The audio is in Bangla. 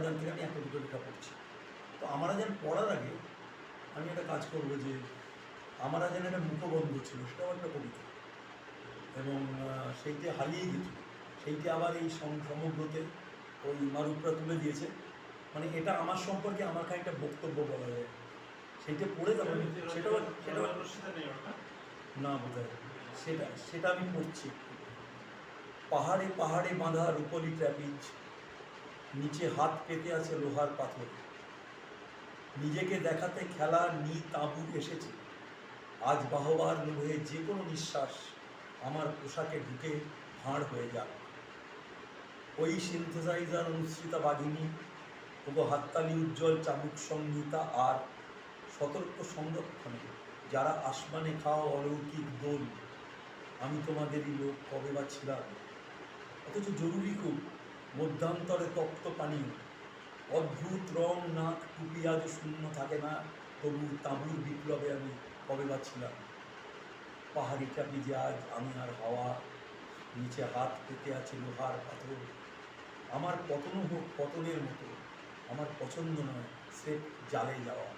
আমারাজান থেকে আমি একটা দুটো লেখা পড়ছি। তো আমারাজান পড়ার আগে আমি একটা কাজ করবো যে আমারাজানের একটা মুখবন্ধ ছিল, সেটাও একটা কবিতা, এবং সেইটি হারিয়েই গেছিল। সেইটি আবার এই সমগ্রতে ওই মারুপরা তুলে দিয়েছে। মানে এটা আমার সম্পর্কে আমার খানিকটা বক্তব্য বলা যায়। সেইটা পড়ে তারপরে সেটাও না বোধ হয়, সেটা আমি পড়ছি। পাহাড়ে পাহাড়ে বাঁধা রূপলি ট্র্যাপিজ, নিচে হাত পেতে আছে লোহার পাথর, নিজেকে দেখাতে খেলা নি তাঁবু এসেছে, আজ বাহবার লোভে যে কোনো নিঃশ্বাস আমার পোশাকে ঢুকে ভাঁড় হয়ে যাক। ওই সিনথেসাইজার অনুসৃতা বাঘিনী, ওগো হাততালি উজ্জ্বল চাবুক সংহিতা আর সতর্ক সংরক্ষণে যারা আসমানে খাওয়া অলৌকিক দোল, আমি তোমাদেরই লোক কবে বা ছিলাম। অথচ জরুরি খুব মধ্যান্তরে তপ্ত পানীয়, অদ্ভুত রং নাক টুপি আজ শূন্য থাকে না, তবু তাঁবুর বিপ্লবে আমি কবে বা ছিলাম। পাহাড়ি ট্রাপিজে আজ আমি আর হাওয়া, নিচে হাত পেতে আছে লোহার পাথর, আমার পতনও হোক পতনের মতো, আমার পছন্দ নয় স্রেফ জালে যাওয়া।